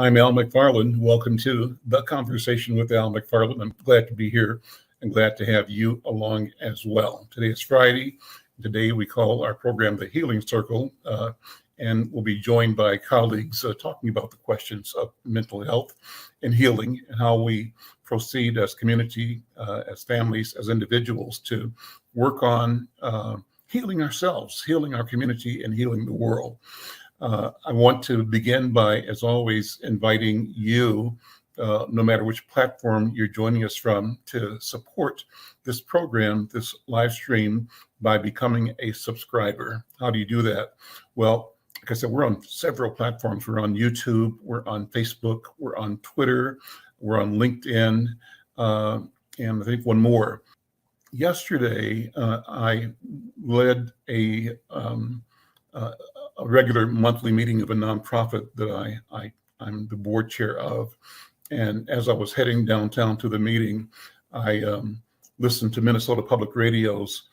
I'm Al McFarlane. Welcome to the Conversation with Al McFarlane. I'm glad to be here and glad to have you along as well. Today is Friday. Today we call our program the Healing Circle, and we'll be joined by colleagues talking about the questions of mental health and healing and how we proceed as community, as families, as individuals to work on healing ourselves, healing our community, and healing the world. I want to begin by, as always, inviting you, no matter which platform you're joining us from, to support this program, this live stream, by becoming a subscriber. How do you do that? Well, like I said, we're on several platforms. We're on YouTube, we're on Facebook, we're on Twitter, we're on LinkedIn, and I think one more. Yesterday, I led a regular monthly meeting of a nonprofit that I'm the board chair of. And as I was heading downtown to the meeting, I listened to Minnesota Public Radio's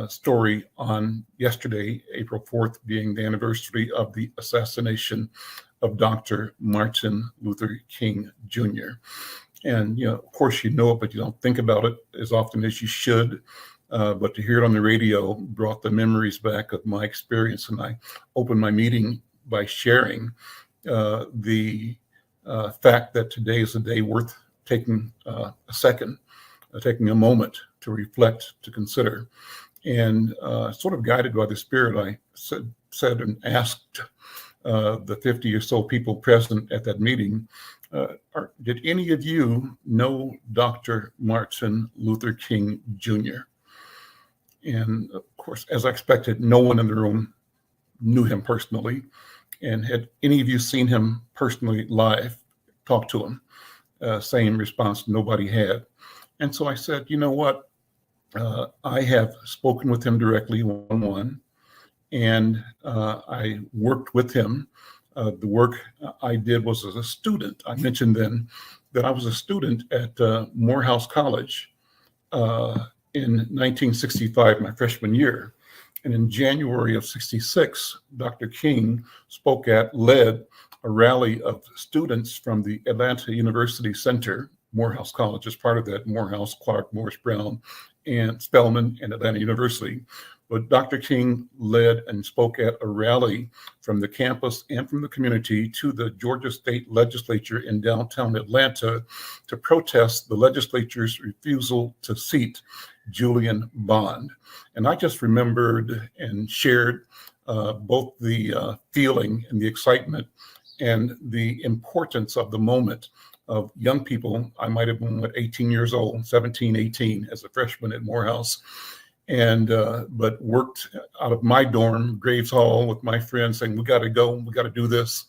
story on yesterday, April 4th, being the anniversary of the assassination of Dr. Martin Luther King Jr. And, of course, you know it, but you don't think about it as often as you should. But to hear it on the radio brought the memories back of my experience. And I opened my meeting by sharing the fact that today is a day worth taking a second, taking a moment to reflect, to consider. And sort of guided by the Spirit, I said and asked the 50 or so people present at that meeting, did any of you know Dr. Martin Luther King Jr.? And of course, as I expected, no one in the room knew him personally. And had any of you seen him personally live, talked to him? Same response, nobody had. And so I said, you know what? I have spoken with him directly one-on-one, and I worked with him. The work I did was as a student. I mentioned then that I was a student at Morehouse College in 1965, my freshman year. And in January of 66, Dr. King led a rally of students from the Atlanta University Center. Morehouse College is part of that, Morehouse, Clark, Morris Brown, and Spelman, and Atlanta University. But Dr. King led and spoke at a rally from the campus and from the community to the Georgia State Legislature in downtown Atlanta to protest the legislature's refusal to seat Julian Bond. And I just remembered and shared both the feeling and the excitement and the importance of the moment of young people. I might have been 18 years old, 17, 18 as a freshman at Morehouse. And but worked out of my dorm, Graves Hall, with my friends saying, we got to go, we got to do this.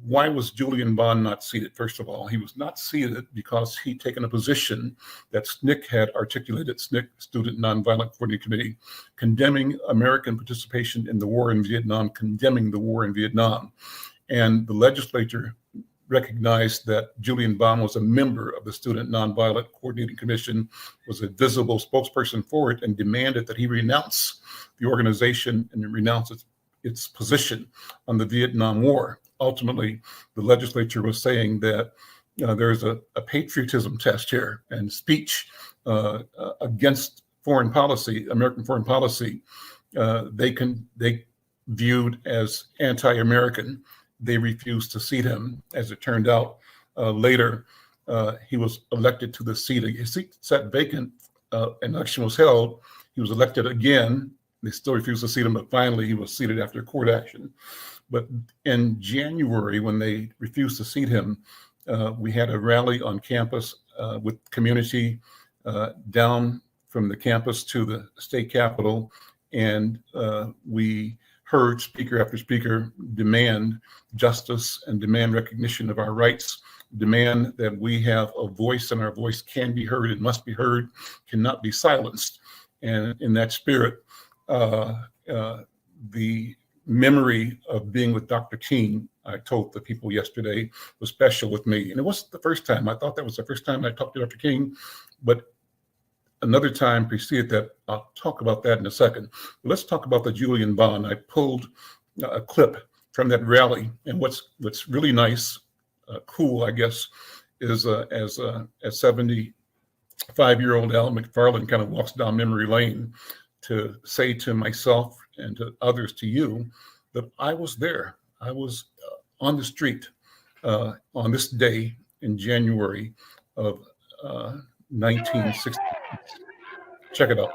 Why was Julian Bond not seated? First of all, he was not seated because he'd taken a position that SNCC had articulated, SNCC, Student Nonviolent Coordinating Committee, condemning American participation in the war in Vietnam, condemning the war in Vietnam. And the legislature recognized that Julian Bond was a member of the Student Nonviolent Coordinating Commission, was a visible spokesperson for it, and demanded that he renounce the organization and renounce its position on the Vietnam War. Ultimately, the legislature was saying that there's a patriotism test here, and speech against foreign policy, American foreign policy, they viewed as anti-American. They refused to seat him. As it turned out, later he was elected to the seat. His seat sat vacant. An election was held. He was elected again. They still refused to seat him, but finally he was seated after court action. But in January, when they refused to seat him, we had a rally on campus with community down from the campus to the state capitol, and we heard speaker after speaker demand justice and demand recognition of our rights, demand that we have a voice and our voice can be heard and must be heard, cannot be silenced. And in that spirit, the memory of being with Dr. King, I told the people yesterday, was special with me. And it wasn't the first time. I thought that was the first time I talked to Dr. King, but another time preceded that. I'll talk about that in a second. But let's talk about the Julian Bond. I pulled a clip from that rally. And what's really nice, cool, I guess, is as 75-year-old Al McFarlane kind of walks down memory lane to say to myself and to others, to you, that I was there. I was on the street on this day in January of 1960. Check it out.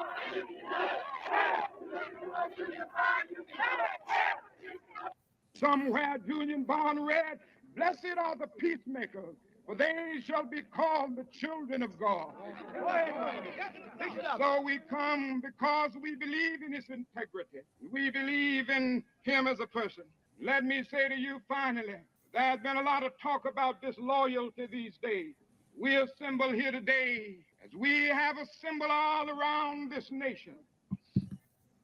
Somewhere Julian Bond read, "Blessed are the peacemakers, for they shall be called the children of God." So we come because we believe in his integrity. We believe in him as a person. Let me say to you finally, there's been a lot of talk about disloyalty these days. We assemble here today as we have assembled all around this nation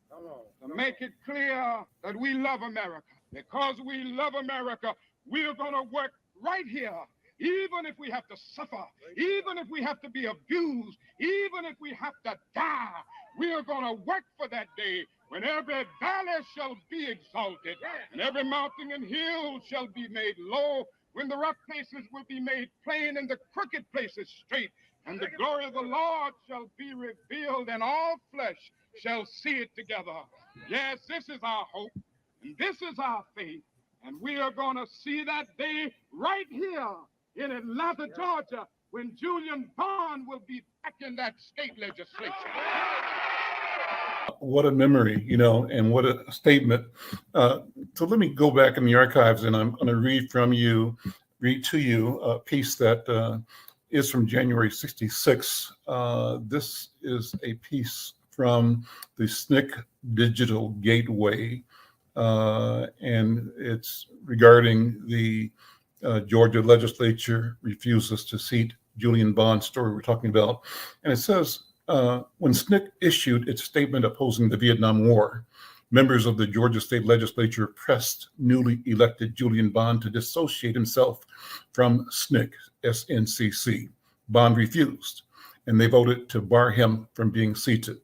to make it clear that we love America. Because we love America, we're going to work right here, even if we have to suffer, even if we have to be abused, even if we have to die. We're going to work for that day when every valley shall be exalted and every mountain and hill shall be made low, when the rough places will be made plain and the crooked places straight, and the glory of the Lord shall be revealed, and all flesh shall see it together. Yes, this is our hope, and this is our faith, and we are going to see that day right here in Atlanta, Georgia, when Julian Bond will be back in that state legislature. What a memory, and what a statement. So let me go back in the archives, and I'm going to read to you a piece that is from January 66. This is a piece from the SNCC Digital Gateway, and it's regarding the Georgia legislature refuses to seat Julian Bond story we're talking about. And it says, when SNCC issued its statement opposing the Vietnam War, members of the Georgia state legislature pressed newly elected Julian Bond to dissociate himself from SNCC, SNCC. Bond refused, and they voted to bar him from being seated.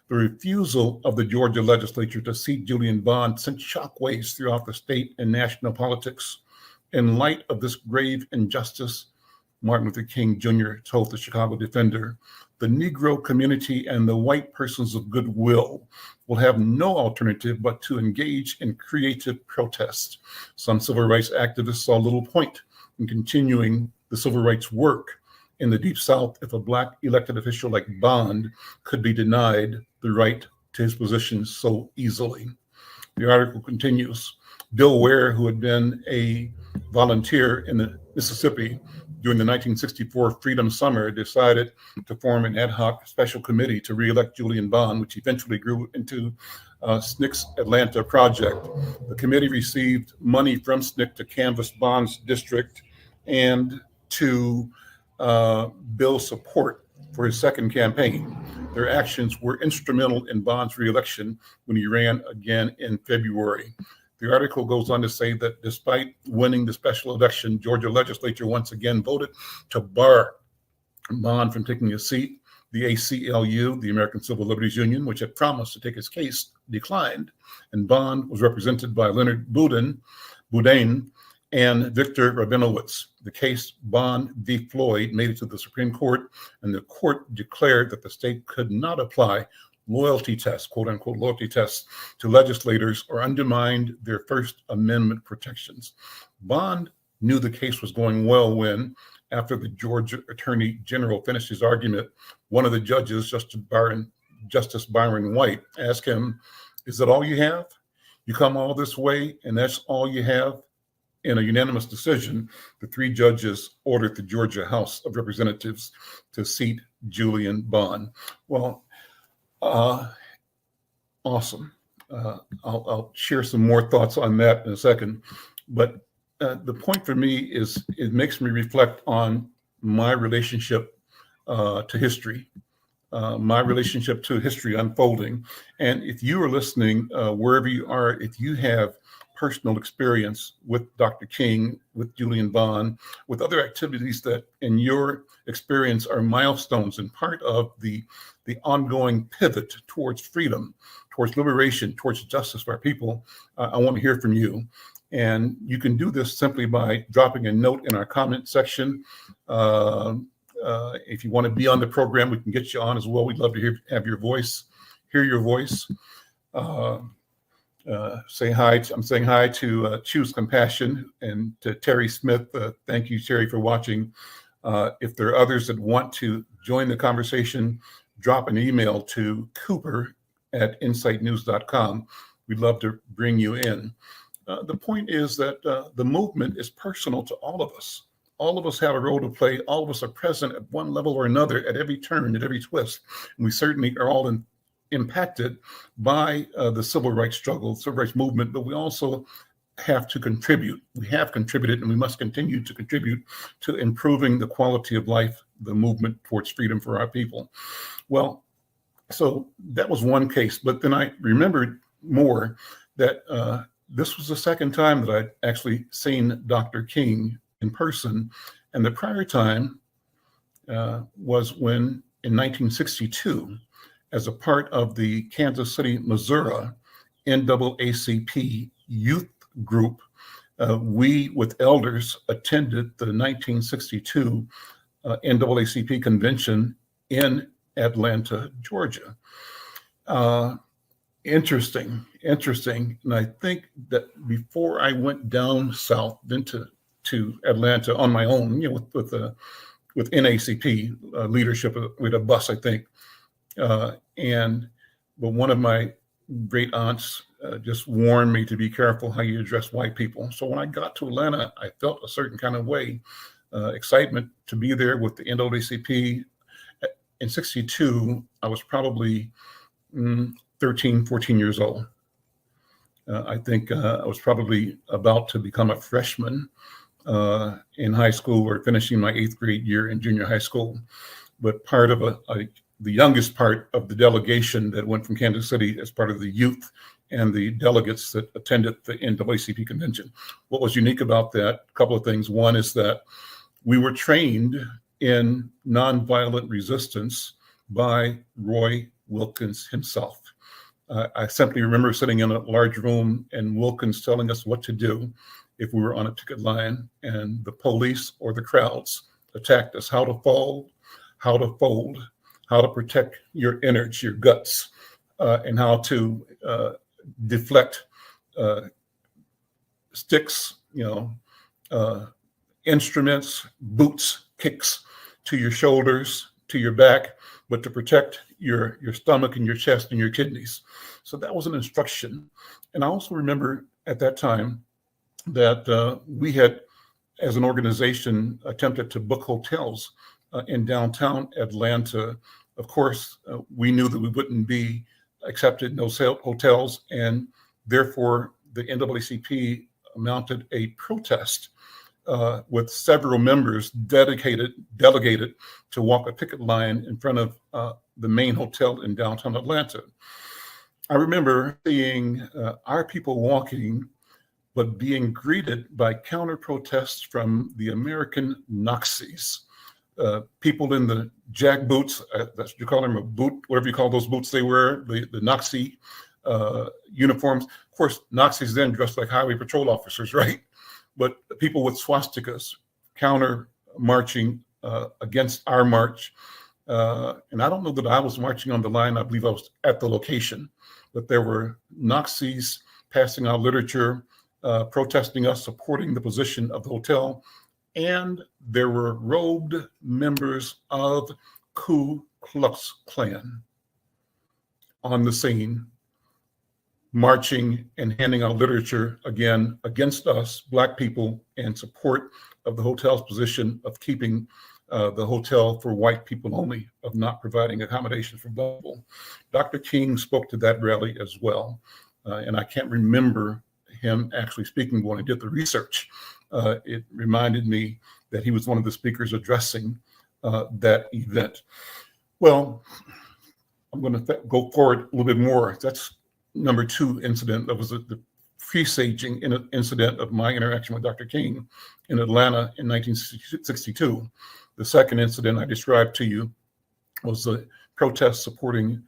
The refusal of the Georgia legislature to seat Julian Bond sent shockwaves throughout the state and national politics. In light of this grave injustice, Martin Luther King Jr. told the Chicago Defender, the Negro community and the white persons of goodwill will have no alternative but to engage in creative protest. Some civil rights activists saw little point in continuing the civil rights work in the Deep South if a Black elected official like Bond could be denied the right to his position so easily. The article continues. Bill Ware, who had been a volunteer in the Mississippi during the 1964 Freedom Summer, decided to form an ad hoc special committee to re-elect Julian Bond, which eventually grew into SNCC's Atlanta project. The committee received money from SNCC to canvass Bond's district and to build support for his second campaign. Their actions were instrumental in Bond's re-election when he ran again in February. The article goes on to say that despite winning the special election, Georgia legislature once again voted to bar Bond from taking a seat. The ACLU, the American Civil Liberties Union, which had promised to take his case, declined, and Bond was represented by Leonard Boudin and Victor Rabinowitz. The case Bond v. Floyd made it to the Supreme Court, and the court declared that the state could not apply loyalty tests, quote unquote loyalty tests, to legislators or undermined their First Amendment protections. Bond knew the case was going well when, after the Georgia Attorney General finished his argument, one of the judges, Justice Byron White, asked him, "Is that all you have? You come all this way and that's all you have?" In a unanimous decision, the three judges ordered the Georgia House of Representatives to seat Julian Bond. Well, awesome. I'll share some more thoughts on that in a second. But the point for me is it makes me reflect on my relationship to history, my relationship to history unfolding. And if you are listening, wherever you are, if you have personal experience with Dr. King, with Julian Bond, with other activities that in your experience are milestones and part of the ongoing pivot towards freedom, towards liberation, towards justice for our people, I want to hear from you. And you can do this simply by dropping a note in our comment section. If you want to be on the program, we can get you on as well. We'd love to hear your voice. Say hi. I'm saying hi to Choose Compassion and to Terry Smith. Thank you, Terry, for watching. If there are others that want to join the conversation, drop an email to cooper@insightnews.com. We'd love to bring you in. The point is that the movement is personal to all of us. All of us have a role to play. All of us are present at one level or another at every turn, at every twist. And we certainly are all impacted by the civil rights struggle, civil rights movement, but we also have to contribute. We have contributed and we must continue to contribute to improving the quality of life, the movement towards freedom for our people. Well, so that was one case, but then I remembered more that this was the second time that I'd actually seen Dr. King in person. And the prior time was when in 1962, as a part of the Kansas City, Missouri NAACP youth group, we with elders attended the 1962 NAACP convention in Atlanta, Georgia. Interesting. And I think that before I went down south into Atlanta on my own, with NAACP leadership with a bus, I think. But one of my great aunts just warned me to be careful how you address white people. So when I got to Atlanta, I felt a certain kind of way, excitement to be there with the NAACP. In 62, I was probably 13, 14 years old. I think I was probably about to become a freshman in high school or finishing my 8th grade year in junior high school. But part of the youngest part of the delegation that went from Kansas City as part of the youth and the delegates that attended the NAACP convention. What was unique about that, a couple of things. One is that we were trained in nonviolent resistance by Roy Wilkins himself. I simply remember sitting in a large room and Wilkins telling us what to do if we were on a picket line and the police or the crowds attacked us, how to fold, how to protect your innards, your guts, and how to deflect sticks, instruments, boots, kicks to your shoulders, to your back, but to protect your stomach and your chest and your kidneys. So that was an instruction. And I also remember at that time that we had, as an organization, attempted to book hotels in downtown Atlanta. Of course, we knew that we wouldn't be accepted in those hotels, and therefore the NAACP mounted a protest with several members delegated to walk a picket line in front of the main hotel in downtown Atlanta. I remember seeing our people walking, but being greeted by counter protests from the American Nazis. People in the jack boots, that's you call them a boot, whatever you call those boots they wear, the Nazi uniforms. Of course, Nazis then dressed like highway patrol officers, right? But people with swastikas counter marching against our march. And I don't know that I was marching on the line. I believe I was at the location, but there were Nazis passing out literature, protesting us, supporting the position of the hotel. And there were robed members of Ku Klux Klan on the scene, marching and handing out literature again against us, Black people, in support of the hotel's position of keeping the hotel for white people only, of not providing accommodations for Black people. Dr. King spoke to that rally as well. And I can't remember him actually speaking when I did the research. It reminded me that he was one of the speakers addressing that event. Well, I'm going to go forward a little bit more. That's number 2 incident. That was the presaging an incident of my interaction with Dr. King in Atlanta in 1962. The second incident I described to you was a protest supporting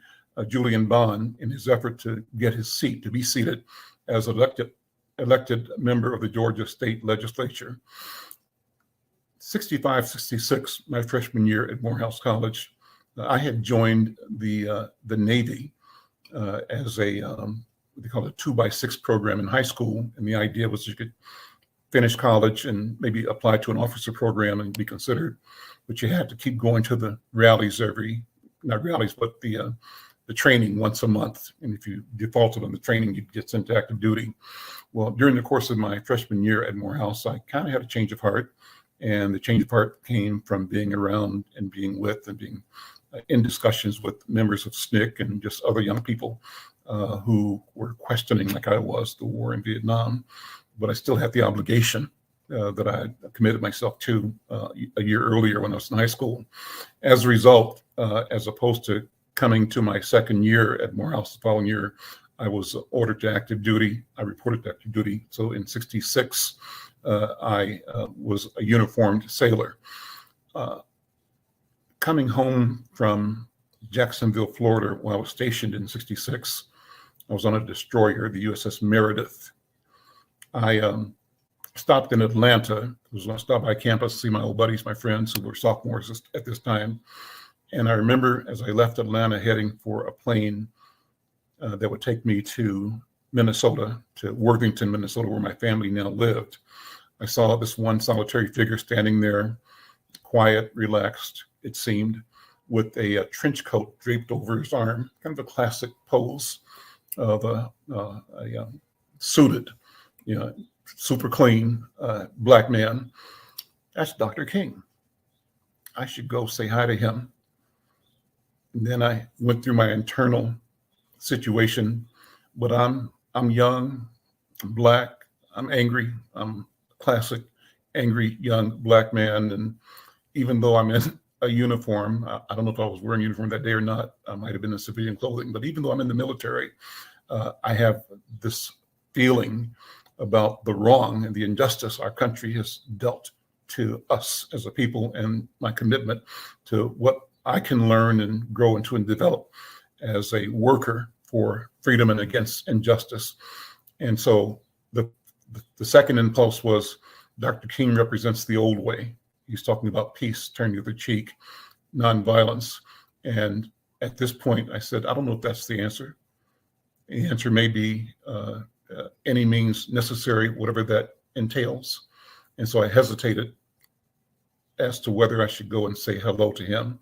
Julian Bond in his effort to get his seat, to be seated as elected member of the Georgia State Legislature. 65, 66, my freshman year at Morehouse College, I had joined the Navy as a what they call a 2x6 program in high school, and the idea was you could finish college and maybe apply to an officer program and be considered, but you had to keep going to the rallies not rallies, but the training once a month. And if you defaulted on the training, you'd get sent to active duty. Well, during the course of my freshman year at Morehouse, I kind of had a change of heart. And the change of heart came from being around and being with and being in discussions with members of SNCC and just other young people who were questioning, like I was, the war in Vietnam. But I still had the obligation that I committed myself to a year earlier when I was in high school. As a result, as opposed to coming to my second year at Morehouse the following year, I was ordered to active duty. I reported to active duty. So in 66, I was a uniformed sailor. Coming home from Jacksonville, Florida, when I was stationed in 66, I was on a destroyer, the USS Meredith. I stopped in Atlanta. It was when I stopped by campus to see my old buddies, my friends who were sophomores at this time. And I remember as I left Atlanta heading for a plane that would take me to Minnesota, to Worthington, Minnesota, where my family now lived. I saw this one solitary figure standing there, quiet, relaxed, it seemed, with a trench coat draped over his arm, kind of a classic pose of a suited, super clean black man. That's Dr. King. I should go say hi to him. And then I went through my internal situation, but I'm young, I'm black, I'm angry, I'm classic angry young black man. And even though I'm in a uniform, I don't know if I was wearing a uniform that day or not, I might have been in civilian clothing, but even though I'm in the military, I have this feeling about the wrong and the injustice our country has dealt to us as a people, and my commitment to what I can learn and grow into and develop as a worker for freedom and against injustice. And so the second impulse was Dr. King represents the old way. He's talking about peace, turn the other cheek, nonviolence. And at this point, I said, I don't know if that's the answer. The answer may be any means necessary, whatever that entails. And so I hesitated as to whether I should go and say hello to him.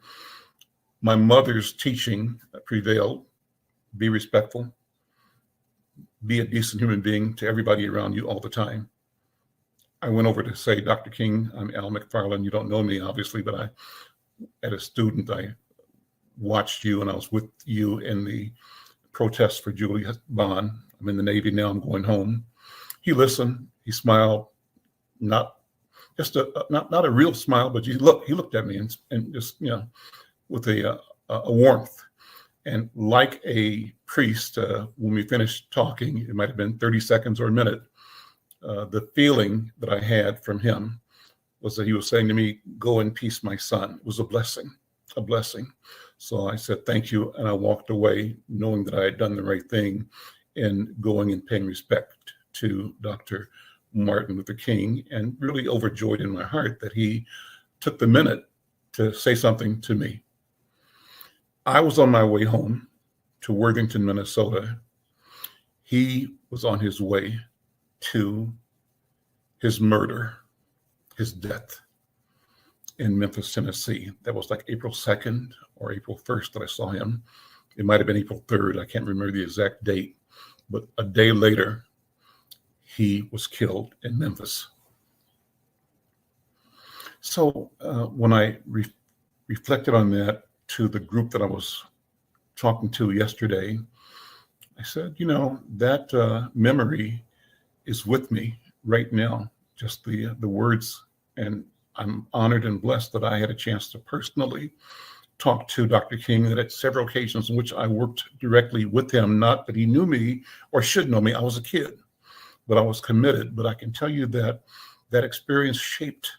My mother's teaching prevailed. Be respectful. Be a decent human being to everybody around you all the time. I went over to say, Dr. King, I'm Al McFarlane. You don't know me, obviously, but as a student, I watched you and I was with you in the protests for Julian Bond. I'm in the Navy now, I'm going home. He listened, he smiled, not a real smile, but he looked at me and just, with a warmth. And like a priest, when we finished talking, it might have been 30 seconds or a minute, the feeling that I had from him was that he was saying to me, go in peace, my son. It was a blessing. So I said, thank you. And I walked away knowing that I had done the right thing in going and paying respect to Dr. Martin Luther King, and really overjoyed in my heart that he took the minute to say something to me. I was on my way home to Worthington, Minnesota. He was on his way to his murder, his death in Memphis, Tennessee. That was like April 2nd or April 1st that I saw him. It might have been April 3rd. I can't remember the exact date, but a day later, he was killed in Memphis. So when I reflected on that to the group that I was talking to yesterday, I said, that memory is with me right now, just the words. And I'm honored and blessed that I had a chance to personally talk to Dr. King, that at several occasions in which I worked directly with him, not that he knew me or should know me. I was a kid. but I was committed. But I can tell you that that experience shaped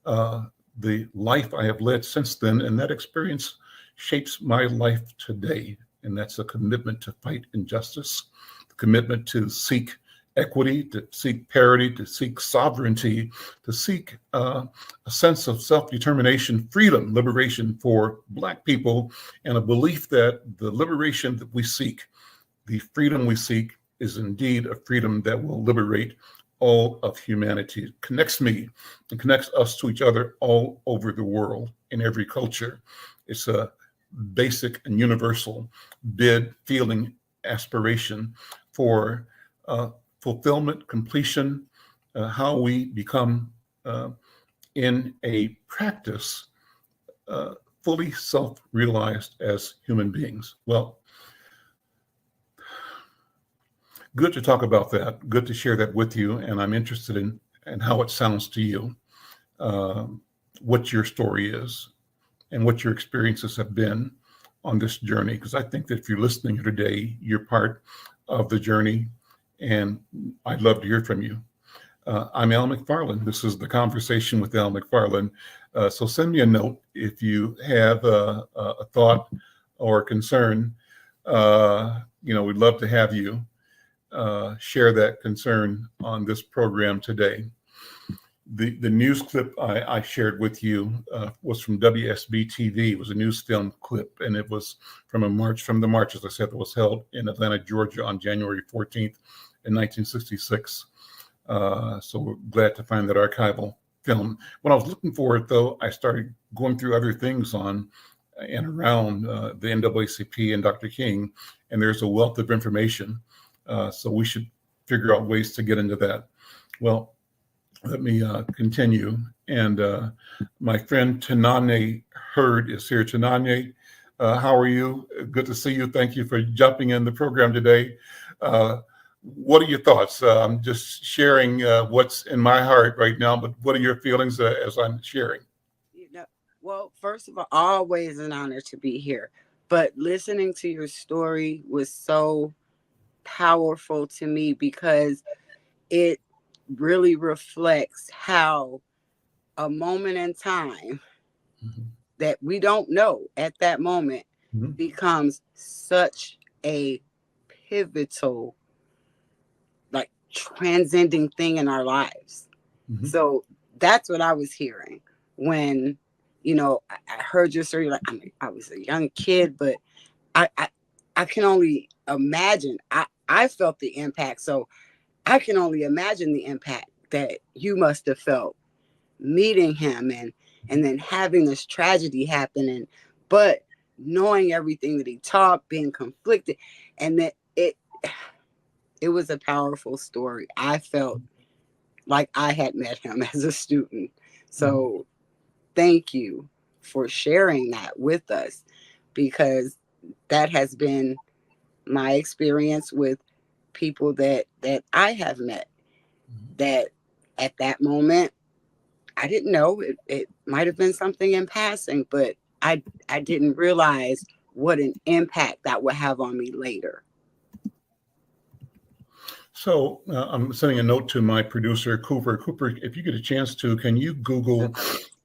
the life I have led since then, and that experience shapes my life today. And that's a commitment to fight injustice, the commitment to seek equity, to seek parity, to seek sovereignty, to seek a sense of self-determination, freedom, liberation for Black people, and a belief that the liberation that we seek, the freedom we seek, is indeed a freedom that will liberate all of humanity. It connects me and connects us to each other all over the world in every culture. It's a basic and universal bid, feeling, aspiration for fulfillment, completion, how we become in a practice fully self-realized as human beings. Well, good to talk about that. Good to share that with you. And I'm interested in how it sounds to you, what your story is and what your experiences have been on this journey. Because I think that if you're listening here today, you're part of the journey, and I'd love to hear from you. I'm Al McFarlane. This is the Conversation with Al McFarlane. So send me a note if you have a thought or a concern. We'd love to have you share that concern on this program today. The news clip I shared with you was from WSB TV. It was a news film clip, and it was from the march, as I said, that was held in Atlanta, Georgia on January 14th in 1966. So we're glad to find that archival film. When I was looking for it, though, I started going through other things on and around the NAACP and Dr. King, and there's a wealth of information. So we should figure out ways to get into that. Well, let me continue. And my friend Tanane Hurd is here. Tanane, how are you? Good to see you. Thank you for jumping in the program today. What are your thoughts? I'm just sharing what's in my heart right now, but what are your feelings as I'm sharing? Well, first of all, always an honor to be here. But listening to your story was so powerful to me because it really reflects how a moment in time that we don't know at that moment becomes such a pivotal, like transcending thing in our lives. So that's what I was hearing when, I heard your story. Like, I was a young kid, but I can only imagine. I felt the impact. So I can only imagine the impact that you must have felt meeting him and then having this tragedy happen, but knowing everything that he taught, being conflicted, and that it was a powerful story. I felt like I had met him as a student. So thank you for sharing that with us, because that has been my experience with people that I have met, that at that moment, I didn't know. It might have been something in passing, but I didn't realize what an impact that would have on me later. So I'm sending a note to my producer, Cooper. Cooper, if you get a chance to, can you Google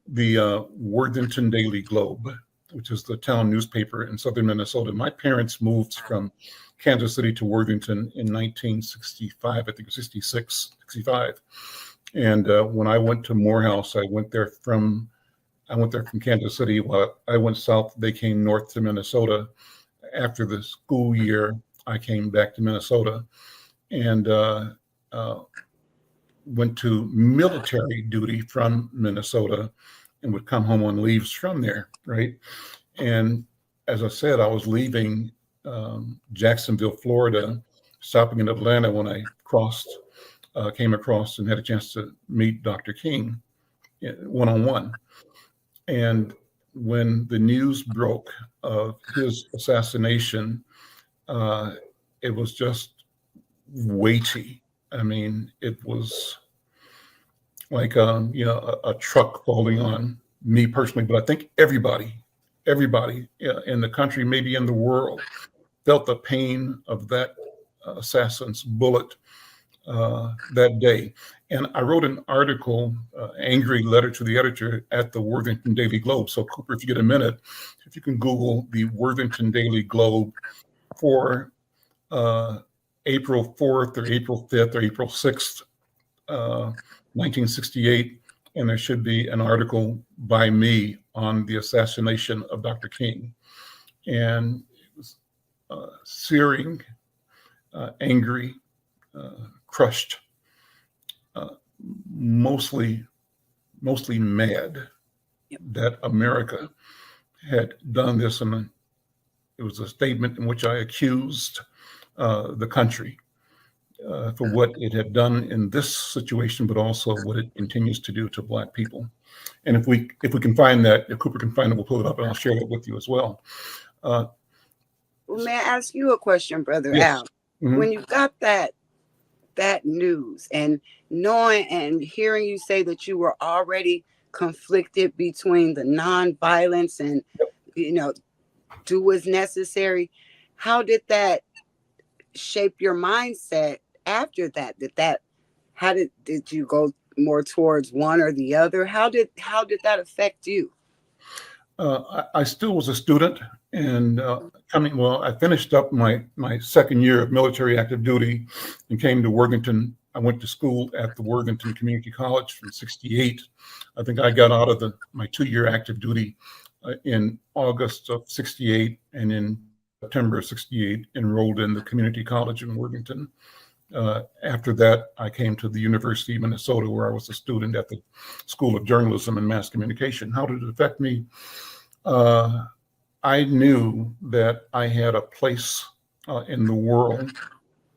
the Worthington Daily Globe, which is the town newspaper in southern Minnesota? My parents moved from Kansas City to Worthington in 1965, I think it was 66, 65. And when I went to Morehouse, I went there from Kansas City. While I went south, they came north to Minnesota. After the school year, I came back to Minnesota and went to military duty from Minnesota and would come home on leaves from there, right? And as I said, I was leaving Jacksonville, Florida, stopping in Atlanta when I came across and had a chance to meet Dr. King one-on-one. And when the news broke of his assassination, it was just weighty. I mean, it was like a truck falling on me personally, but I think everybody in the country, maybe in the world, felt the pain of that assassin's bullet that day. And I wrote an article, angry letter to the editor at the Worthington Daily Globe. So Cooper, if you get a minute, if you can Google the Worthington Daily Globe for April 4th or April 5th or April 6th, 1968, and there should be an article by me on the assassination of Dr. King. And it was searing, angry, crushed, mostly mad that America had done this. And it was a statement in which I accused the country for what it had done in this situation, but also what it continues to do to Black people. And if we can find that, if Cooper can find it, we'll pull it up and I'll share that with you as well. Well, may I ask you a question, Brother Yes. Al? Mm-hmm. When you got that news and knowing and hearing you say that you were already conflicted between the nonviolence and, do what's necessary, how did that shape your mindset after that? Did you go more towards one or the other? How did that affect you? I still was a student, and I finished up my second year of military active duty and came to Worthington. I went to school at the Worthington Community College from '68. I think I got out of my 2-year active duty in August of '68, and in September of '68 enrolled in the community college in Worthington. After that, I came to the University of Minnesota, where I was a student at the School of Journalism and Mass Communication. How did it affect me? I knew that I had a place in the world,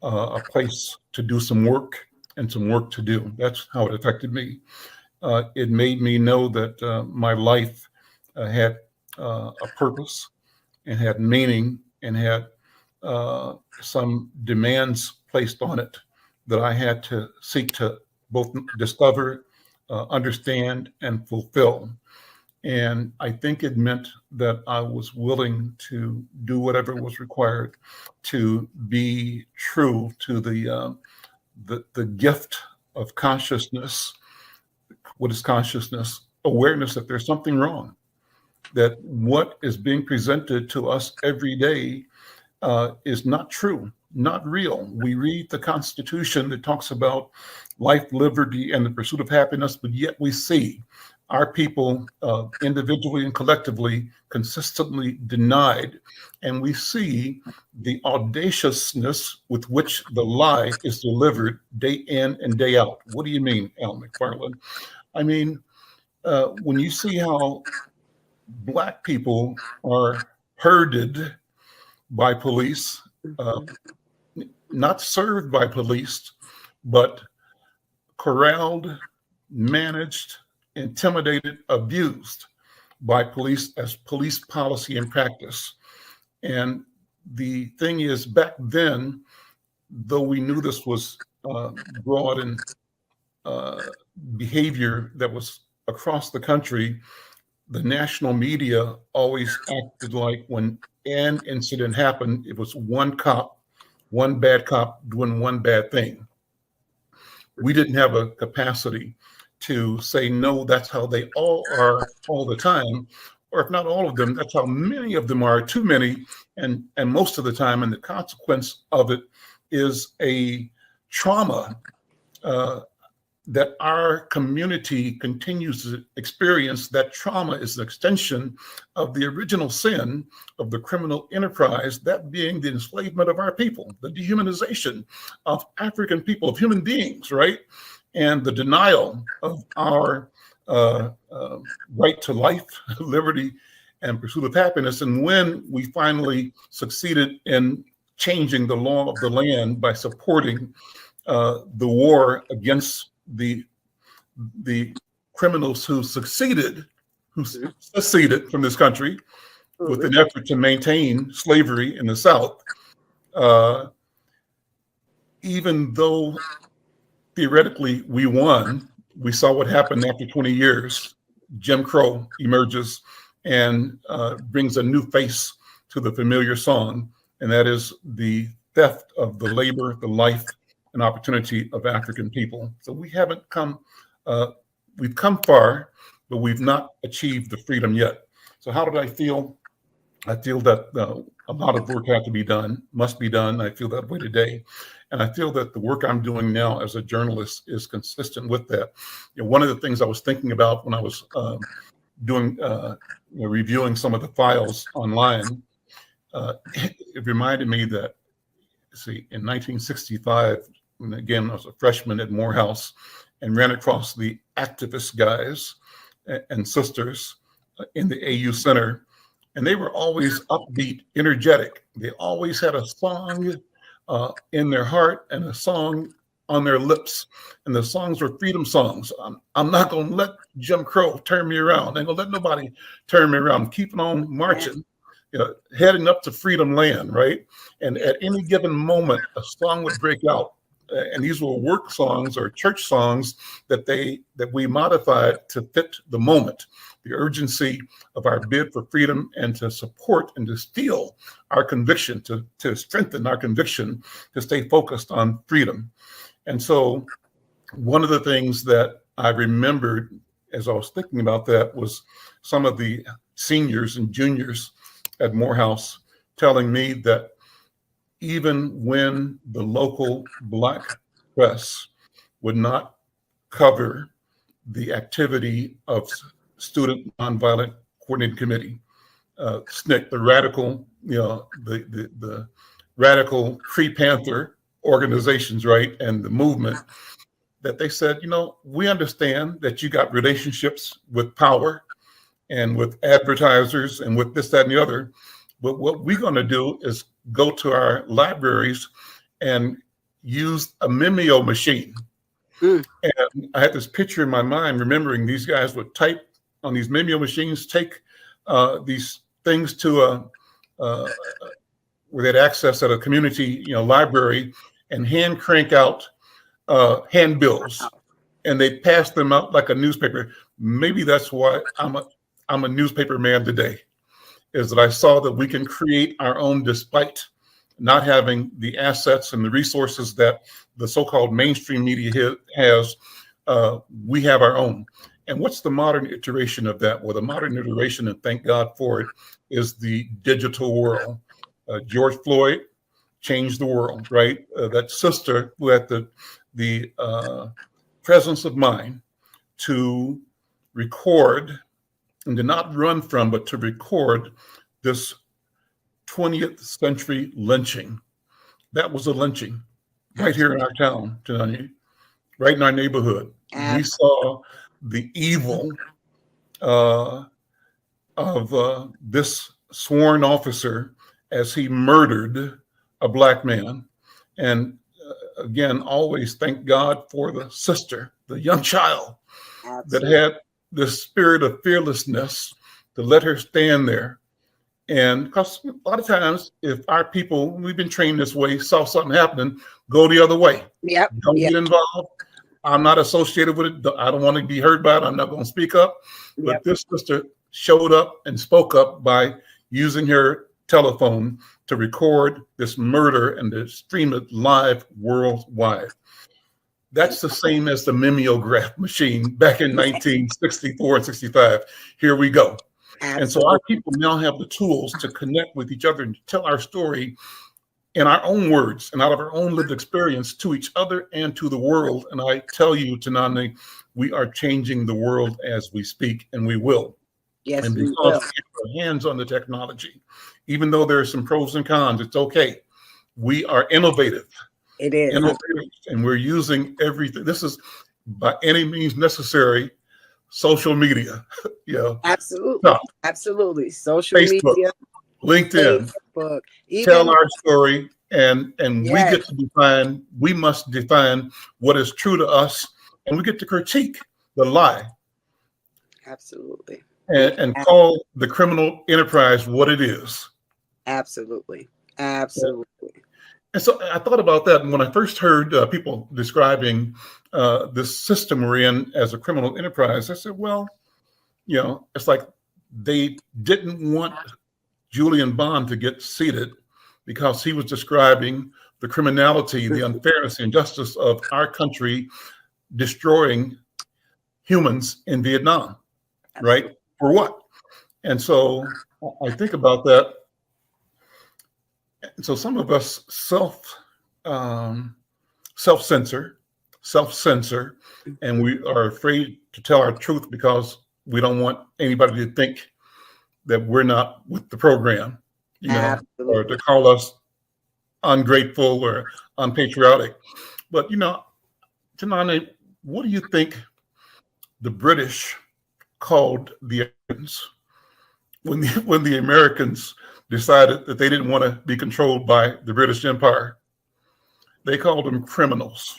a place to do some work and some work to do. That's how it affected me. It made me know that my life had a purpose and had meaning and had some demands placed on it that I had to seek to both discover, understand, and fulfill. And I think it meant that I was willing to do whatever was required to be true to the gift of consciousness. What is consciousness? Awareness that there's something wrong, that what is being presented to us every day is not true, not real. We read the Constitution that talks about life, liberty, and the pursuit of happiness, but yet we see our people individually and collectively consistently denied. And we see the audaciousness with which the lie is delivered day in and day out. What do you mean, Al McFarlane? I mean, when you see how Black people are herded by police, not served by police, but corralled, managed, intimidated, abused by police as police policy and practice. And the thing is, back then, though we knew this was broad and behavior that was across the country, the national media always acted like when an incident happened, it was one cop, one bad cop doing one bad thing. We didn't have a capacity to say, no, that's how they all are all the time. Or if not all of them, that's how many of them are, too many. And most of the time, and the consequence of it is a trauma that our community continues to experience. That trauma is an extension of the original sin of the criminal enterprise, that being the enslavement of our people, the dehumanization of African people, of human beings, right? And the denial of our right to life, liberty, and pursuit of happiness. And when we finally succeeded in changing the law of the land by supporting the war against the criminals who seceded from this country with an effort to maintain slavery in the South, even though theoretically we won, we saw what happened after 20 years. Jim Crow emerges and brings a new face to the familiar song, and that is the theft of the labor, the life, and opportunity of African people. So we haven't come, we've come far, but we've not achieved the freedom yet. So how did I feel? I feel that a lot of work had to be done, must be done. I feel that way today. And I feel that the work I'm doing now as a journalist is consistent with that. One of the things I was thinking about when I was doing, reviewing some of the files online, it reminded me that, in 1965, and again, I was a freshman at Morehouse and ran across the activist guys and sisters in the AU Center. And they were always upbeat, energetic. They always had a song in their heart and a song on their lips. And the songs were freedom songs. I'm not going to let Jim Crow turn me around. I ain't going to let nobody turn me around. I'm keeping on marching, heading up to freedom land, right? And at any given moment, a song would break out. And these were work songs or church songs that we modified to fit the moment, the urgency of our bid for freedom, and to support and to steel our conviction, to strengthen our conviction, to stay focused on freedom. And so one of the things that I remembered as I was thinking about that was some of the seniors and juniors at Morehouse telling me that even when the local Black press would not cover the activity of Student Nonviolent Coordinating Committee, SNCC, the radical, the radical Free Panther organizations, right, and the movement, that they said, we understand that you got relationships with power and with advertisers and with this, that, and the other, but what we're going to do is go to our libraries and use a mimeo machine. And I had this picture in my mind, remembering these guys would type on these mimeo machines, take these things to where they had access at a community library, and hand crank out handbills, and they pass them out like a newspaper. Maybe that's why I'm a newspaper man today, is that I saw that we can create our own despite not having the assets and the resources that the so-called mainstream media has. We have our own. And what's the modern iteration of that? Well, the modern iteration, and thank God for it, is the digital world. George Floyd changed the world, right? That sister who had the presence of mind to record, and to not run from, but to record this 20th century lynching. That was a lynching right here in our town, Janani, right in our neighborhood. We saw the evil of this sworn officer as he murdered a Black man. And again, always thank God for the sister, the young child that had the spirit of fearlessness to let her stand there. And because a lot of times, if our people, we've been trained this way, saw something happening, go the other way. Don't get involved. I'm not associated with it. I don't want to be heard by it. I'm not going to speak up. But this sister showed up and spoke up by using her telephone to record this murder and to stream it live worldwide. That's the same as the mimeograph machine back in 1964 and 65. Here we go. And so our people now have the tools to connect with each other and to tell our story in our own words and out of our own lived experience to each other and to the world. And I tell you, Tanani, we are changing the world as we speak, and we will. Yes, and we because will. we have our hands on the technology, even though there are some pros and cons, it's okay. We are innovative. It is. And we're using everything. This is by any means necessary social media. Absolutely. No. Absolutely. Social Facebook, media, LinkedIn, Facebook, tell our story, and Yes. we must define what is true to us, and we get to critique the lie Absolutely. and call the criminal enterprise what it is. Absolutely. Absolutely. And so I thought about that, and when I first heard people describing this system we're in as a criminal enterprise, I said, well, it's like they didn't want Julian Bond to get seated because he was describing the criminality, the unfairness, the injustice of our country destroying humans in Vietnam, right? For what? And so I think about that. So some of us self-censor, and we are afraid to tell our truth because we don't want anybody to think that we're not with the program, or to call us ungrateful or unpatriotic. But, Tanani, what do you think the British called the Americans when the Americans decided that they didn't want to be controlled by the British Empire? They called them criminals.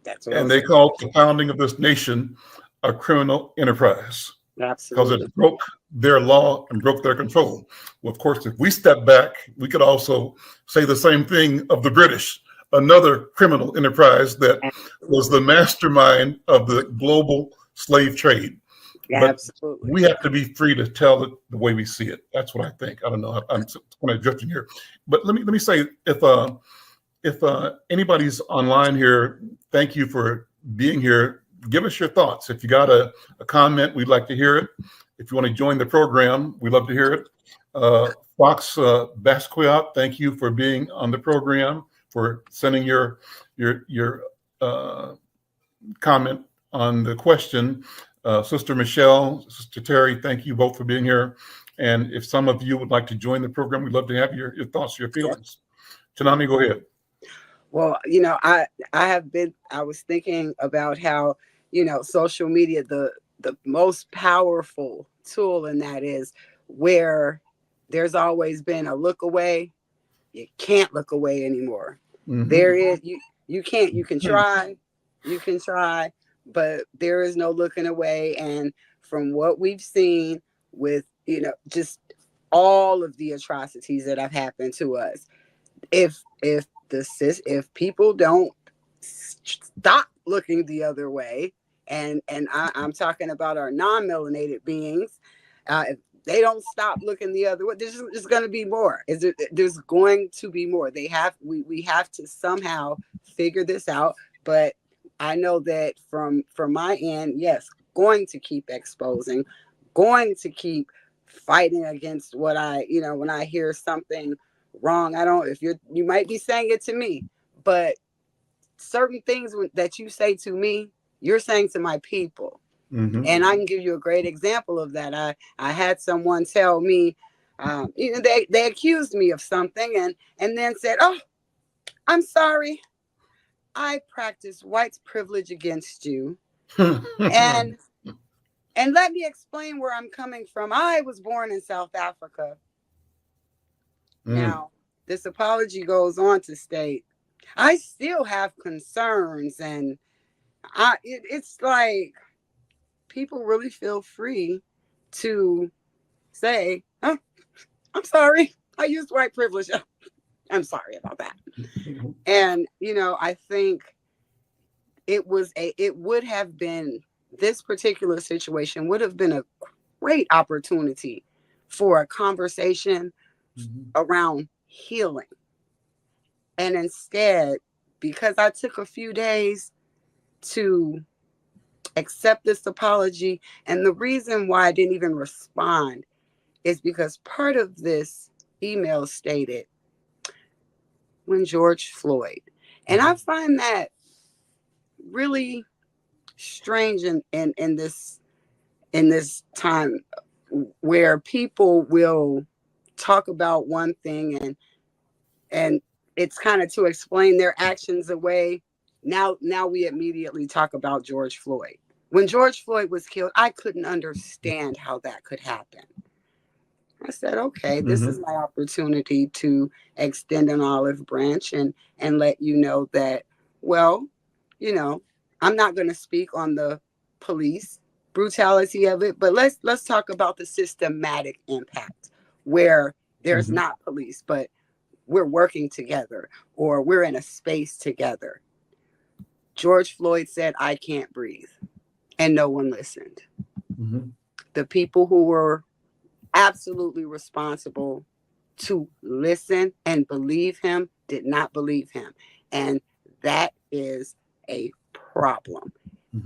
That's what and they called the founding of this nation a criminal enterprise. Absolutely. Because it broke their law and broke their control. Well, of course, if we step back, we could also say the same thing of the British, another criminal enterprise that was the mastermind of the global slave trade. Absolutely. But we have to be free to tell it the way we see it. That's what I think. I don't know. I'm kind of drifting here. But let me say, if anybody's online here, thank you for being here. Give us your thoughts. If you got a comment, we'd like to hear it. If you want to join the program, we'd love to hear it. Fox Basquiat, thank you for being on the program, for sending your comment on the question. Sister Michelle, Sister Terry, thank you both for being here. And if some of you would like to join the program, we'd love to have your thoughts, your feelings. Tanami, go ahead. Well, I was thinking about how, social media, the most powerful tool in that is where there's always been a look away. You can't look away anymore. Mm-hmm. There is, you can try, but there is no looking away. And from what we've seen with, just all of the atrocities that have happened to us, if people don't stop looking the other way, and I'm talking about our non-melanated beings, if they don't stop looking the other way, there's going to be more. There's going to be more. We have to somehow figure this out. But I know that from my end, yes, going to keep exposing, going to keep fighting against what when I hear something wrong. You might be saying it to me, but certain things that you say to me, you're saying to my people. Mm-hmm. And I can give you a great example of that. I had someone tell me, they accused me of something and then said, "Oh, I'm sorry. I practice white privilege against you." and let me explain where I'm coming from. I was born in South Africa. Now, this apology goes on to state, I still have concerns, and it's like people really feel free to say, "Oh, I'm sorry, I used white privilege. I'm sorry about that." And I think this particular situation would have been a great opportunity for a conversation around healing. And instead, because I took a few days to accept this apology, and the reason why I didn't even respond is because part of this email stated, when George Floyd. And I find that really strange in this time where people will talk about one thing and it's kind of to explain their actions away. Now we immediately talk about George Floyd. When George Floyd was killed, I couldn't understand how that could happen. I said, okay, this is my opportunity to extend an olive branch and let you know that, well, I'm not going to speak on the police brutality of it, but let's talk about the systematic impact where there's not police, but we're working together or we're in a space together. George Floyd said, "I can't breathe," and no one listened. The people who were absolutely responsible to listen and believe him did not believe him. And that is a problem,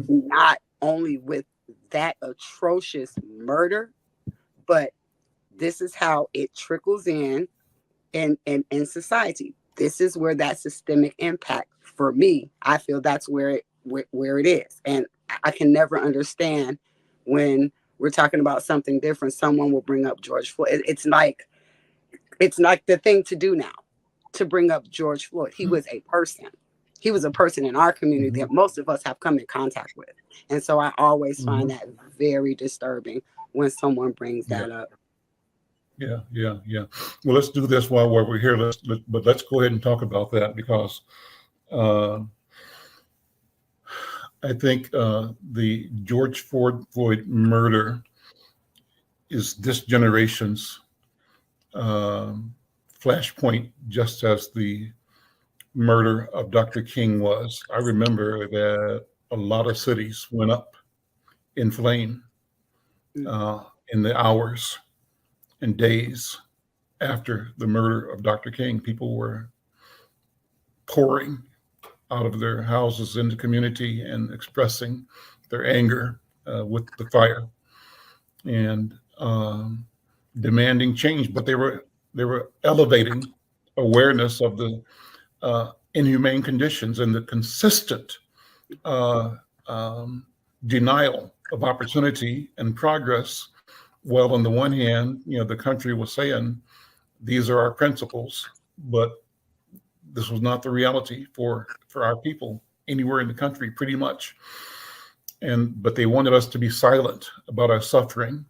not only with that atrocious murder, but this is how it trickles in society. This is where that systemic impact, for me, I feel that's where it is. And I can never understand when we're talking about something different, someone will bring up George Floyd. It's like the thing to do now, to bring up George Floyd. He was a person. He was a person in our community that most of us have come in contact with. And so I always find that very disturbing when someone brings that up. Yeah. Well, let's do this while we're here. But let's go ahead and talk about that, because I think the George Floyd murder is this generation's flashpoint, just as the murder of Dr. King was. I remember that a lot of cities went up in flame in the hours and days after the murder of Dr. King. People were pouring out of their houses into community and expressing their anger with the fire and demanding change. But they were elevating awareness of the inhumane conditions and the consistent denial of opportunity and progress. Well, on the one hand, the country was saying, these are our principles, but this was not the reality for our people anywhere in the country, pretty much. But they wanted us to be silent about our suffering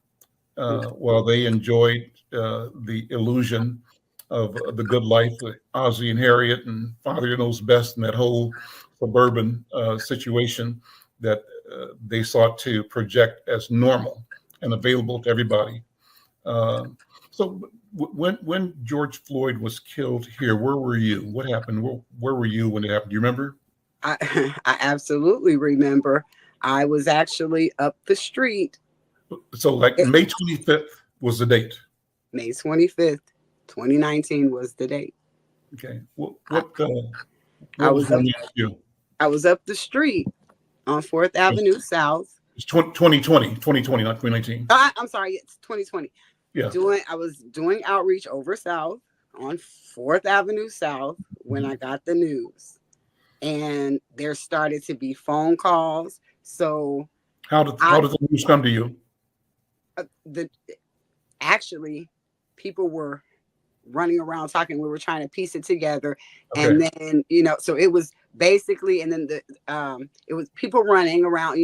while they enjoyed the illusion of the good life with Ozzie and Harriet and Father Knows Best and that whole suburban situation that they sought to project as normal and available to everybody. So when George Floyd was killed here, where were you? What happened? Where were you when it happened? Do you remember? I absolutely remember. I was actually up the street. So like May 25th was the date. May 25th, 2019 was the date. Okay. What I was going on you? I was up the street on 4th Avenue South. It's 2020, not 2019. I'm sorry, it's 2020. Yeah. I was doing outreach over South on 4th Avenue South when I got the news. And there started to be phone calls. So how did the news come to you? Actually, people were running around talking. We were trying to piece it together. Okay. And then, so it was basically, and then it was people running around,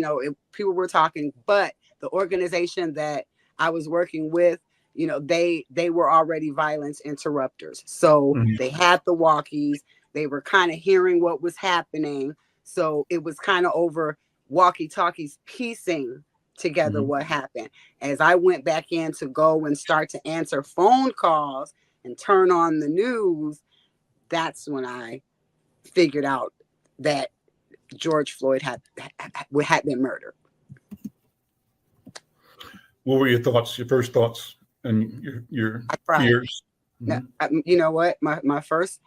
people were talking, but the organization that I was working with, they were already violence interrupters. So they had the walkies, they were kind of hearing what was happening. So it was kind of over walkie-talkies piecing together what happened. As I went back in to go and start to answer phone calls and turn on the news, that's when I figured out that George Floyd had been murdered. What were your thoughts, your first thoughts and your fears? You know what? My first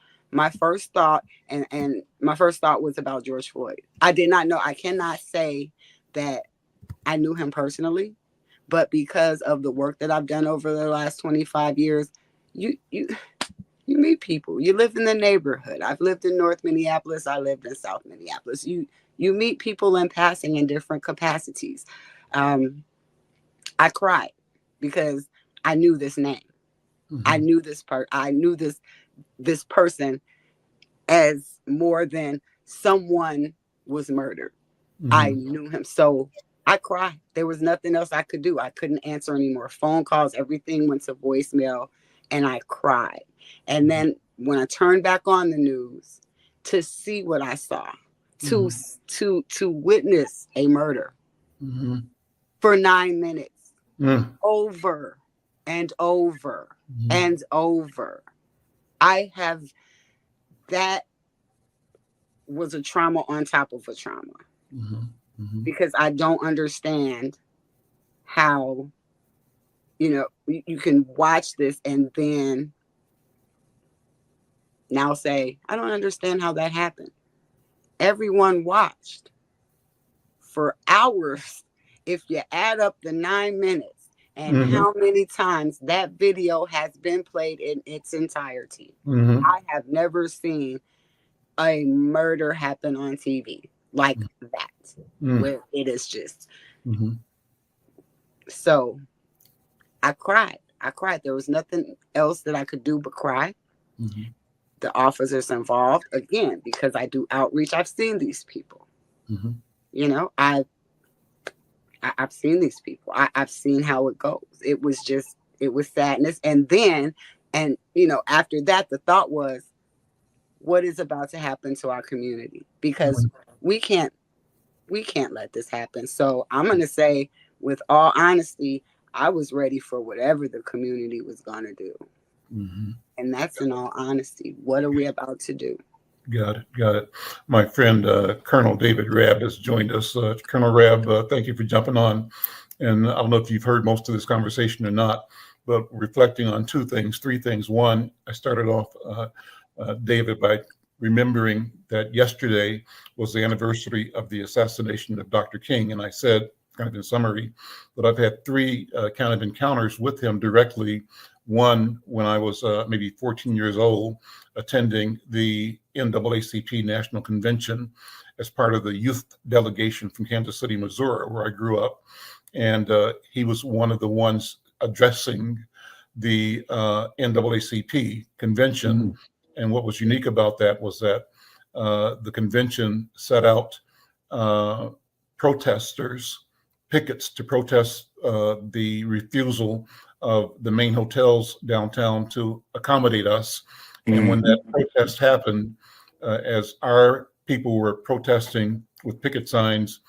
thought and my first thought was about George Floyd. I did not know. I cannot say that I knew him personally, but because of the work that I've done over the last 25 years, you meet people. You live in the neighborhood. I've lived in North Minneapolis. I lived in South Minneapolis. You meet people in passing in different capacities. I cried because I knew this name. I knew this I knew this person as more than someone was murdered. I knew him. So I cried. There was nothing else I could do. I couldn't answer any more phone calls. Everything went to voicemail and I cried. And then when I turned back on the news to see what I saw, to witness a murder for 9 minutes, over and over and over, that was a trauma on top of a trauma. Because I don't understand how, you can watch this and then now say, I don't understand how that happened. Everyone watched for hours. If you add up the 9 minutes and Mm-hmm. how many times that video has been played in its entirety, Mm-hmm. I have never seen a murder happen on TV like that, where it is just Mm-hmm. so. I cried. I cried. There was nothing else that I could do but cry. Mm-hmm. The officers involved, again, because I do outreach, I've seen these people. Mm-hmm. You know, I've seen these people. I've seen how it goes. It was sadness. And then, and after that, the thought was, what is about to happen to our community? Because we can't let this happen. So I'm gonna say, with all honesty, I was ready for whatever the community was gonna do. Mm-hmm. And that's in all honesty. What are we about to do? Got it. Got it. My friend Colonel David Rabb has joined us. Colonel Rabb, thank you for jumping on. And I don't know if you've heard most of this conversation or not, but reflecting on three things. One, I started off, David, by remembering that yesterday was the anniversary of the assassination of Dr. King. And I said, kind of in summary, that I've had three kind of encounters with him directly. One, when I was maybe 14 years old, attending the NAACP National Convention as part of the youth delegation from Kansas City, Missouri, where I grew up. And he was one of the ones addressing the NAACP convention. Mm-hmm. And what was unique about that was that the convention set out protesters, pickets to protest the refusal of the main hotels downtown to accommodate us. Mm-hmm. And when that protest happened, as our people were protesting with picket signs,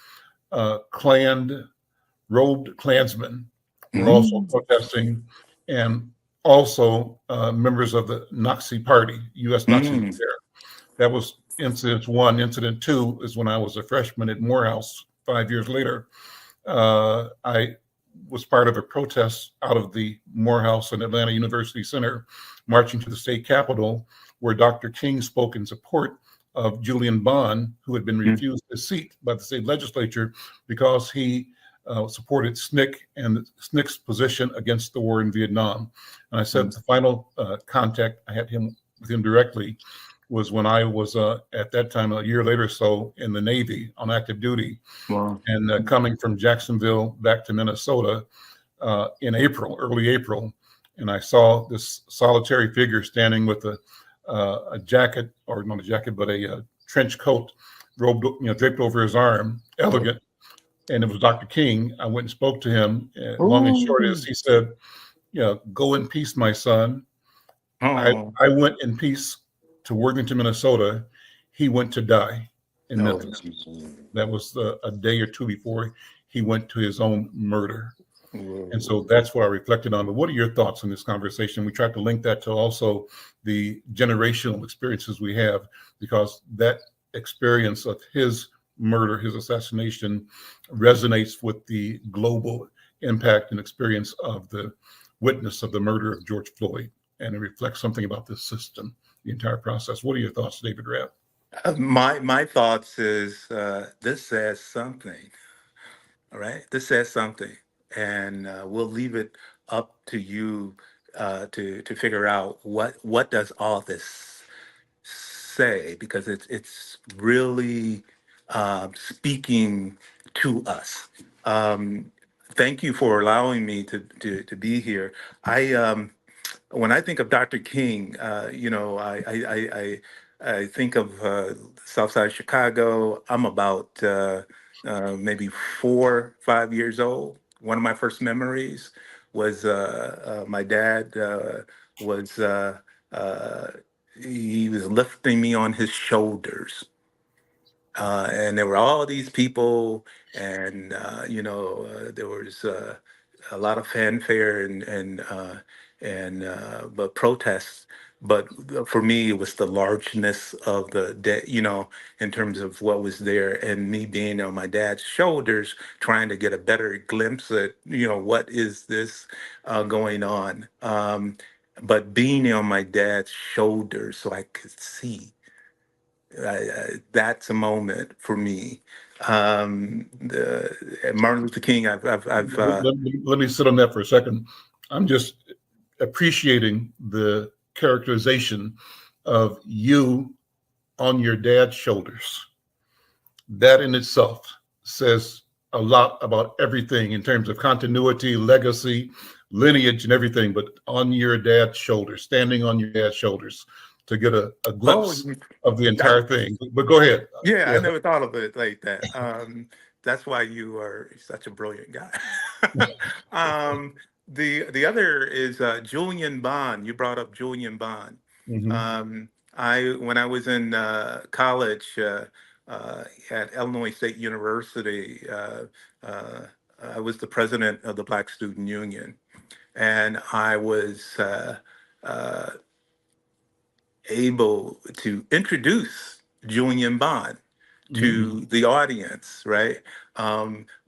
robed Klansmen were also protesting, and also members of the Nazi Party, U.S. Nazis were there. That was incident one. Incident two is when I was a freshman at Morehouse 5 years later. I was part of a protest out of the Morehouse and Atlanta University Center, marching to the state capitol, where Dr. King spoke in support of Julian Bond, who had been refused his seat by the state legislature because he supported SNCC and SNCC's position against the war in Vietnam. And I said the final contact I had with him directly was when I was at that time, a year later or so, in the Navy on active duty. Wow. And coming from Jacksonville back to Minnesota in April, early April, and I saw this solitary figure standing with a jacket, or not a jacket, but a trench coat draped over his arm, elegant. And it was Dr. King. I went and spoke to him. Long and short is, he said, go in peace, my son. I went in peace to Worthington, Minnesota. He went to die in Memphis. That was a day or two before he went to his own murder. And so that's what I reflected on. But what are your thoughts on this conversation? We tried to link that to also the generational experiences we have, because that experience of his murder, his assassination, resonates with the global impact and experience of the witness of the murder of George Floyd. And it reflects something about this system, the entire process. What are your thoughts, David Rabb? My thoughts is this says something. All right, this says something, and we'll leave it up to you to figure out what does all this say, because it's really speaking to us. Thank you for allowing me to be here. When I think of Dr. King, I think of Southside Chicago. I'm about maybe 4, 5 years old. One of my first memories was my dad was uh, he was lifting me on his shoulders, and there were all these people, and there was a lot of fanfare and but protests. But for me, it was the largeness of the day, in terms of what was there, and me being on my dad's shoulders, trying to get a better glimpse at, what is this going on. but being on my dad's shoulder so I could see, that's a moment for me. Martin Luther King, Let me sit on that for a second. I'm just appreciating the characterization of you on your dad's shoulders. That in itself says a lot about everything in terms of continuity, legacy, lineage, and everything. But on your dad's shoulders, standing on your dad's shoulders to get a oh, glimpse of the entire thing. But go ahead. yeah, I Yeah. never thought of it like that. That's why you are such a brilliant guy. The other is Julian Bond. You brought up Julian Bond. Mhm. I when I was in college at Illinois State University, uh, I was the president of the Black Student Union, and I was uh, able to introduce Julian Bond Mhm. to the audience, right?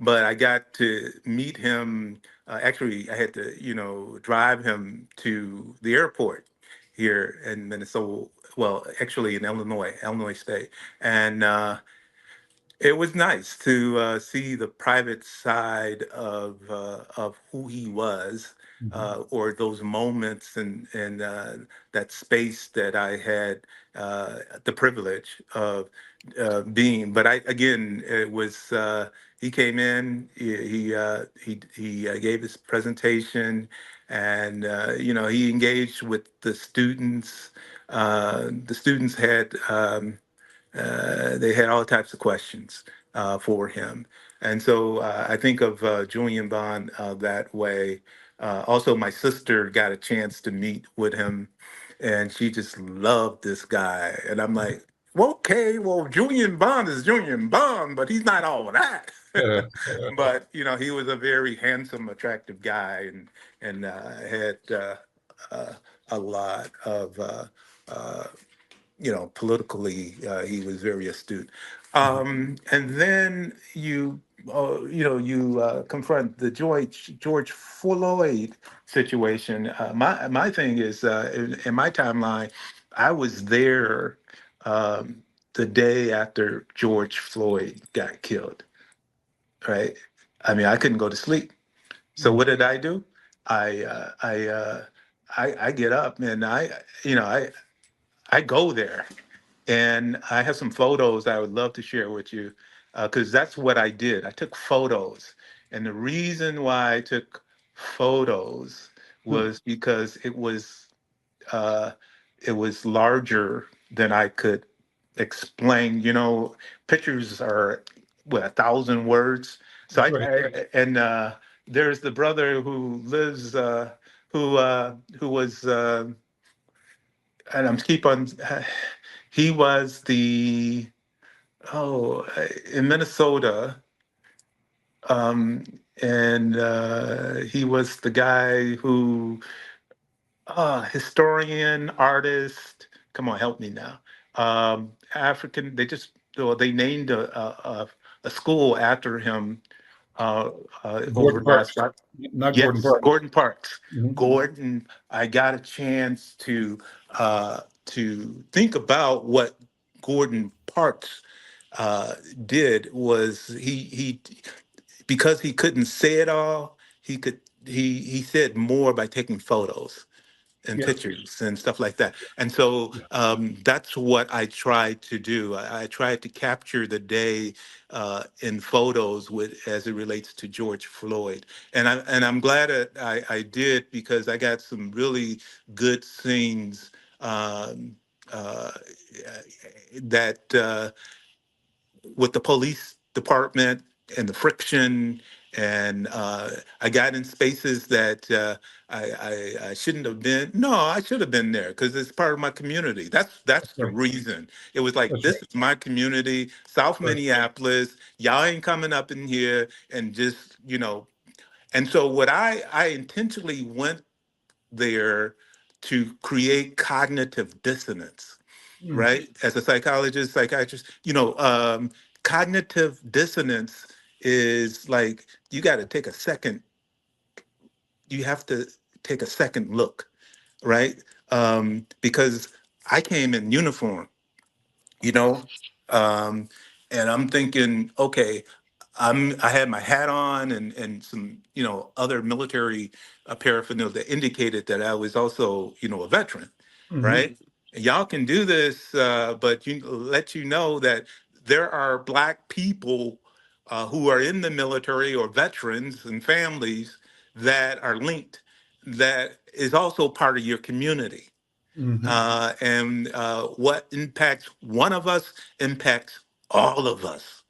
But I got to meet him. Actually, I had to, drive him to the airport here in Minnesota. Well, actually in Illinois State, and it was nice to see the private side of who he was, Mhm. or those moments and that space that I had the privilege of being. But I again, it was he came in, he gave his presentation, and he engaged with the students. The students had. They had all types of questions for him. And so I think of Julian Bond that way. Also, my sister got a chance to meet with him, and she just loved this guy. And I'm like, well, okay, well, Julian Bond is Julian Bond, but he's not all of that. But he was a very handsome, attractive guy, and had uh, a lot of uh, politically, he was very astute. And then you confront the George Floyd situation. My thing is, in my timeline, I was there um, the day after George Floyd got killed. Right? I mean, I couldn't go to sleep. So what did I do? I uh, I uh, I get up and I go there. And I have some photos I would love to share with you because that's what I did. I took photos. And the reason why I took photos was because uh, it was larger than I could explain. Pictures are what 1,000 words. So That's right. there's the brother who lives who was and I'm keep on. He was the in Minnesota, and he was the guy who historian, artist. Come on, help me now. African. They named a school after him over Gordon the last. Parks, not Gordon Yes, Parks. Gordon Parks. Mhm. Gordon, I got a chance to think about what Gordon Parks did was he because he couldn't say it all, he said more by taking photos and Yeah. pictures and stuff like that. And so that's what I tried to do. I tried to capture the day in photos with as it relates to George Floyd. And I'm glad that I did because I got some really good scenes um, uh, that. With the police department and the friction. And I got in spaces that I shouldn't have been. No, I should have been there because it's part of my community. That's the Right. reason. It was like That's this is my community, South right. Minneapolis. Y'all ain't coming up in here and just And so what I intentionally went there to create cognitive dissonance, Mm. right? As a psychologist, psychiatrist, cognitive dissonance is like you got to take a second. You have to take a second look, right? Because I came in uniform, you know, um, and I'm thinking, okay, I had my hat on and some, other military paraphernalia that indicated that I was also, a veteran, Hmm. right? And y'all can do this, but let you know that there are Black people who are in the military or veterans and families that are linked, that is also part of your community. Hmm. And what impacts one of us impacts all of us,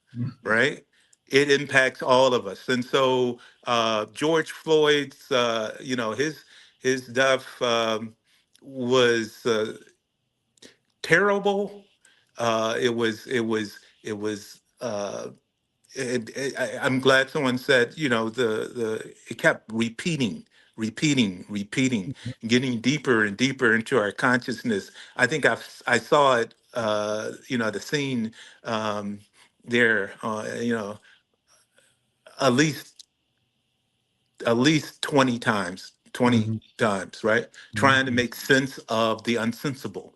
right? It impacts all of us. And so George Floyd's, his death was terrible. I'm glad someone said, the it kept repeating, getting deeper and deeper into our consciousness. I think I saw it, the scene um, there, at least 20 times, Hmm. right? Trying to Hmm. make sense of the unsensible,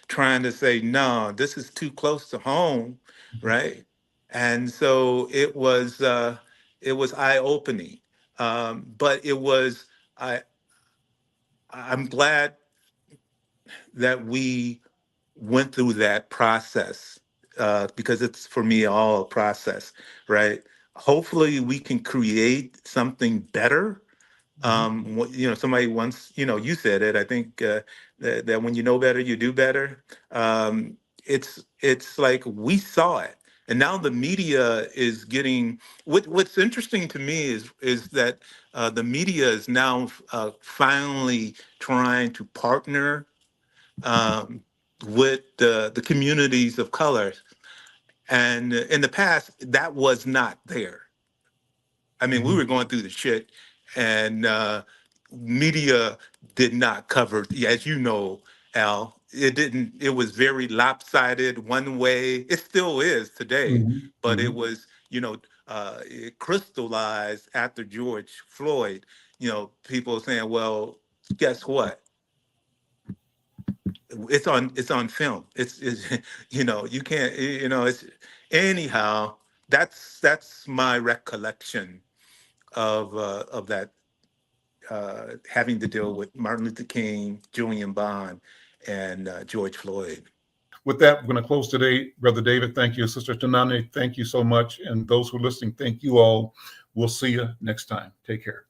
trying to say, no, this is too close to home, right? And so it was eye-opening. But I I'm glad that we went through that process, because it's, for me, all a process, right? Hopefully we can create something better. Somebody once, you said it, I think, that when you know better, you do better. It's like we saw it, and now the media is getting. What's interesting to me is that the media is now finally trying to partner um, with the communities of color, and in the past that was not there. I mean, we Hmm. were going through the shit, and media did not cover, yeah, as you know, Al. It didn't. It was very lopsided, one way. It still is today, Hmm. but it Hmm. was, it crystallized after George Floyd. People saying, "Well, guess what? It's on film. It's you can't, it's anyhow." That's my recollection of that, having to deal with Martin Luther King, Julian Bond, and George Floyd. With that, we're going to close today. Brother David, thank you. Sister Tanani, thank you so much. And those who are listening, thank you all. We'll see you next time. Take care.